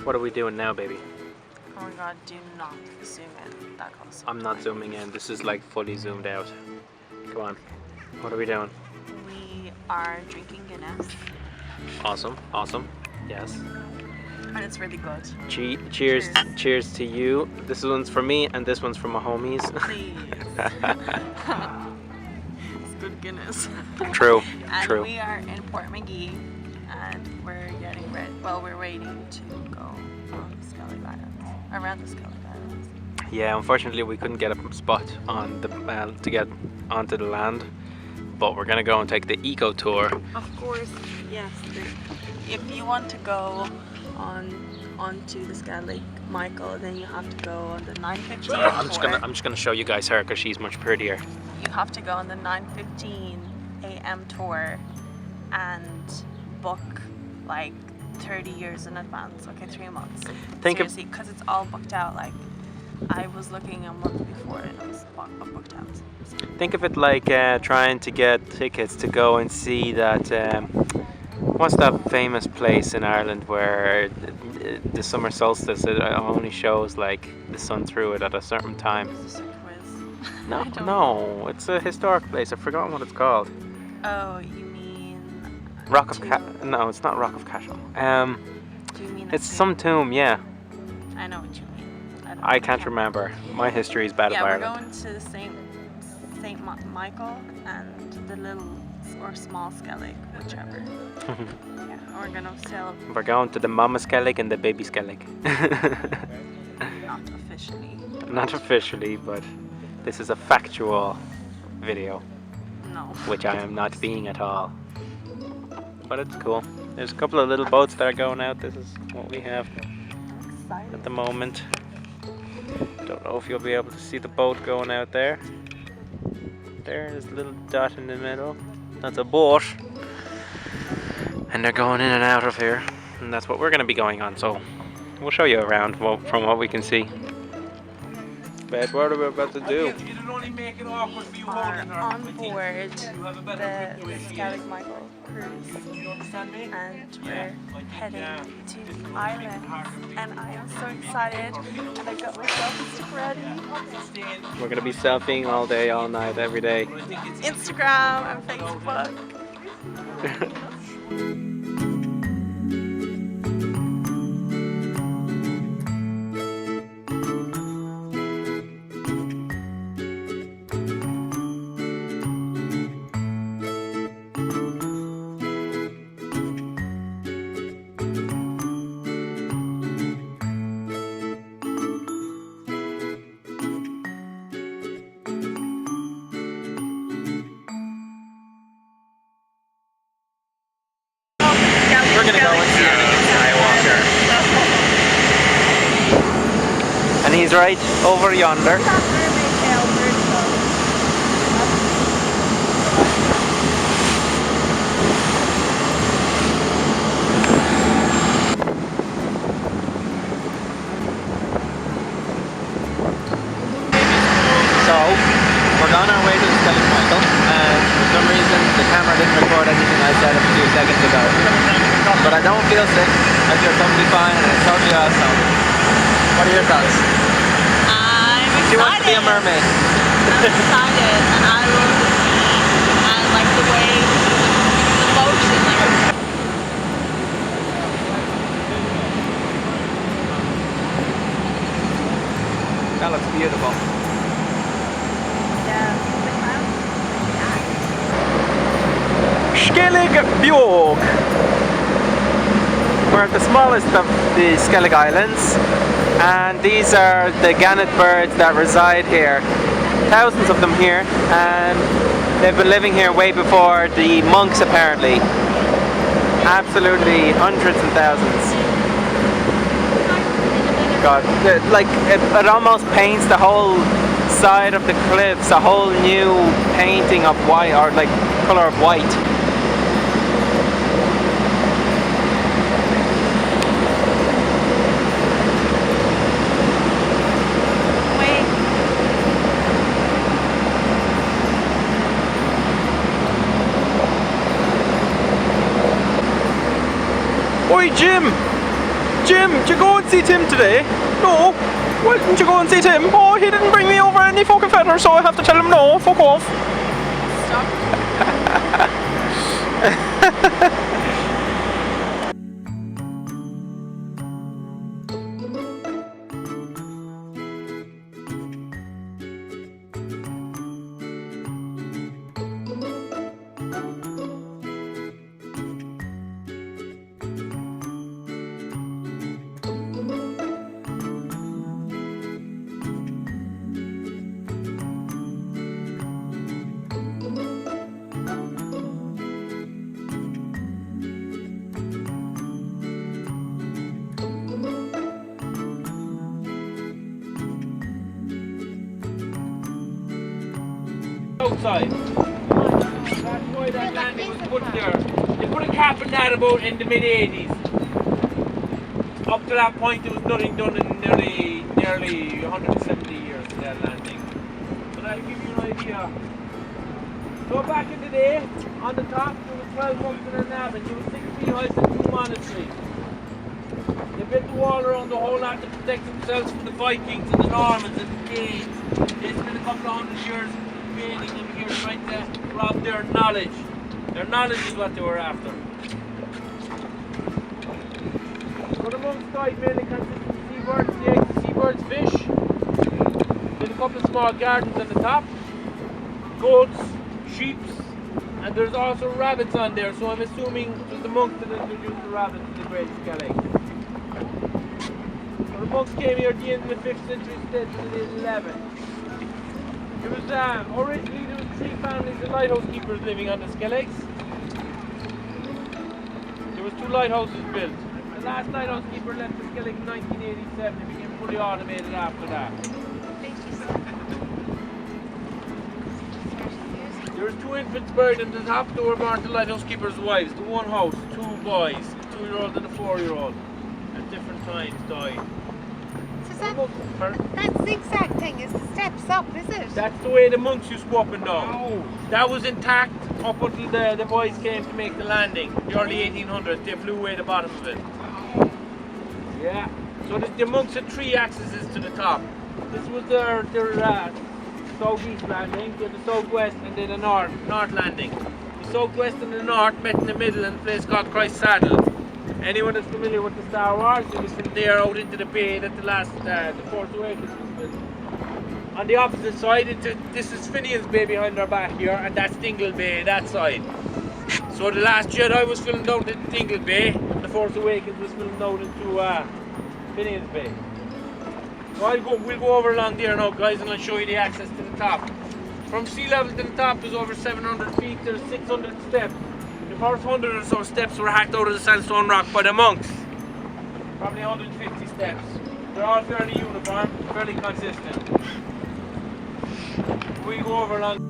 What are we doing now, baby? Oh my god, do not zoom in that close. I'm not zooming in. This is like fully zoomed out. Come on. What are we doing? We are drinking Guinness. Awesome. Awesome. Yes. And it's really good. Cheers. Cheers to you. This one's for me and this one's for my homies. Please. It's good Guinness. True. And True. we are in Port McGee and we're getting ready. Well, we're waiting to go on Skellig Islands. Around the Skellig Islands. Yeah, unfortunately we couldn't get a spot on the to get onto the land, but we're gonna go and take the eco tour. Of course, yes. If you want to go onto the Skellig, Michael, then you have to go on the 9:15. I'm just gonna show you guys her because she's much prettier. You have to go on the 9:15 a.m. tour and book like 30 years in advance. Okay, 3 months. Seriously, because it's all booked out. Like I was looking a month before and it was booked out. Think of it like trying to get tickets to go and see that. What's that famous place in Ireland where the summer solstice it only shows like the sun through it at a certain time? Is this a quiz? No, it's a historic place. I've forgotten what it's called. Oh, you mean Rock of No, it's not Rock of Cashel. Do you mean it's some tomb, yeah. I know what you mean. I can't remember. My history is bad of Ireland. Yeah, we're going to Saint Michael and the little or small Skellig, whichever. Yeah, we're gonna sail. We're going to the Mama Skellig and the Baby Skellig. Not officially. Not officially, but this is a factual video. No. Which I am not being at all. But it's cool. There's a couple of little boats that are going out. This is what we have at the moment. Don't know if you'll be able to see the boat going out there. There's a little dot in the middle. That's a boat. And they're going in and out of here. And that's what we're going to be going on. So we'll show you around from what we can see. But what are we about to do? We are on board the Skellig Michael cruise and we're heading to the island and I am so excited and I got myself ready. We're going to be selfieing all day, all night, every day. Instagram and Facebook. We're gonna go and see Luke Skywalker. And he's right over yonder. So, we're on our way to the Skellig Michael, and for some reason the camera didn't record anything I said a few seconds ago. But I don't feel sick, I feel totally fine and it's totally awesome. What are your thoughts? I'm excited. She wants to be a mermaid. I'm excited and I love the sea and like the waves, the motion. That looks beautiful. Skellig Bjorg. We're at the smallest of the Skellig Islands, and these are the gannet birds that reside here. Thousands of them here, and they've been living here way before the monks apparently. Absolutely hundreds and thousands. God, like it almost paints the whole side of the cliffs a whole new painting of white, or like colour of white. Oi, Jim! Jim, did you go and see Tim today? No. Why didn't you go and see Tim? Oh, he didn't bring me over any fucking feather, so I have to tell him no. Fuck off. Stop. Outside. That's why that landing was put there. They put a cap on that about in the mid-80s. Up to that point there was nothing done in nearly 170 years of that landing. But I'll give you an idea. So back in the day, on the top there was 12 monks in a nave and there was 6 feet high and 2 monasteries. They built the wall around the whole lot to protect themselves from the Vikings and the Normans and the Danes. They spent a couple of 100 years invading them here trying to rob their knowledge. Their knowledge is what they were after. So the monks died mainly consisting of seabirds, the eggs of seabirds, fish. Then a couple of small gardens on the top. Goats, sheep, and there's also rabbits on there, so I'm assuming it was the monks that introduced the rabbits to the Great Skellig. So the monks came here at the end of the 5th century, stayed till the 11th. There was originally there was 3 families of lighthouse keepers living on the Skelligs. There was 2 lighthouses built. The last lighthouse keeper left the Skellig in 1987. It became fully automated after that. There was 2 infants buried in the top. They were born to lighthouse keepers' wives. The one house, 2 boys, a 2-year-old and a 4-year-old. At different times died. That zigzag thing is the steps up, is it? That's the way the monks used to go up and down. Oh. That was intact up until the boys came to make the landing. The early 1800s, they flew away the bottom of it. Yeah. So the monks had 3 axes to the top. This was their southeast landing, then the southwest, and then the north landing. The southwest and the north met in the middle in a place called Christ's Saddle. Anyone that's familiar with the Star Wars, it was from there out into the bay that the Force Awakens was built. On the opposite side, this is Finian's Bay behind our back here, and that's Dingle Bay, that side. So the Last Jedi was filmed out in Dingle Bay, and the Force Awakens was filmed out into Finian's Bay. So we'll go over along there now, guys, and I'll show you the access to the top. From sea level to the top, there's over 700 feet, there's 600 steps. The first 100 or so steps were hacked out of the sandstone rock by the monks. Probably 150 steps. They're all fairly uniform, fairly consistent. We go over along.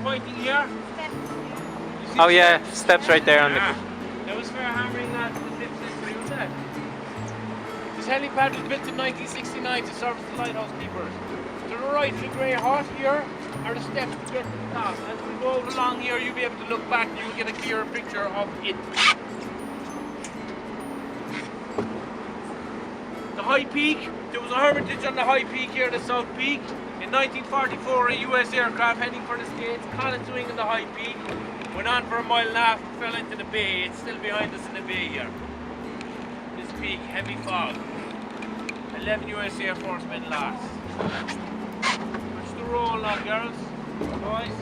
Pointing here. Oh yeah, steps right there on the... That was for hammering that in the 5th century, was that? This helipad was built in 1969 to service the lighthouse keepers. To the right, the grey horse here are the steps to get to the top. As we go along here, you'll be able to look back and you'll get a clearer picture of it. The high peak, there was a hermitage on the high peak here, the south peak. In 1944, a US aircraft heading for the States caught its wing in the high peak, went on for a mile and a half and fell into the bay. It's still behind us in the bay here. This peak, heavy fog. 11 US Air Force men lost. Push the roll on, girls, boys.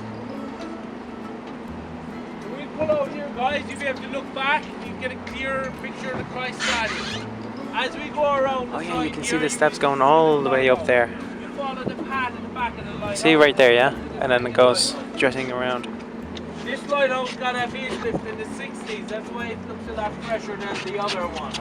So we'll pull out here, guys. You'll be able to look back and you get a clearer picture of the Christ Saddle. As we go around the Oh yeah, side you can see here, the steps going all the way up there. You follow the path at the back of the lighthouse. See right there, yeah? And then it goes jutting around. This lighthouse got a facelift in the 60s. That's why it looks a lot fresher than the other one.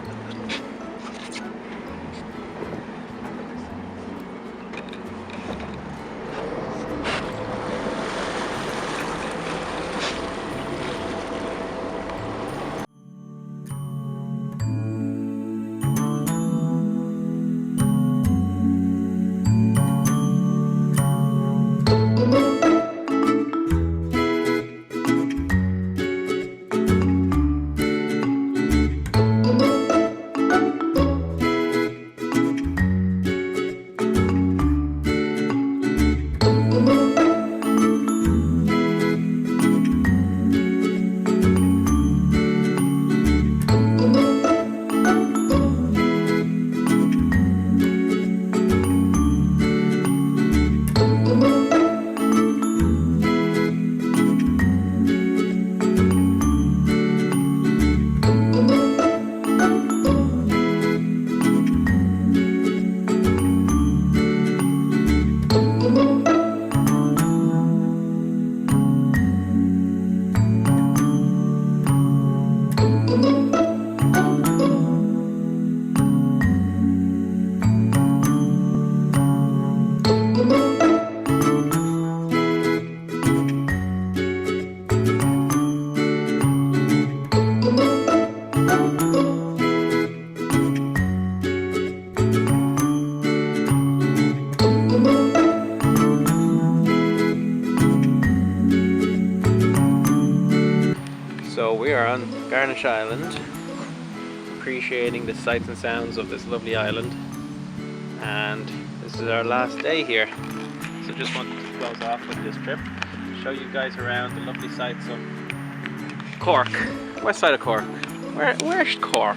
So we are on Garnish Island, appreciating the sights and sounds of this lovely island, and this is our last day here. So just wanted to close off with this trip, show you guys around the lovely sights of Cork, west side of Cork. Where's Cork?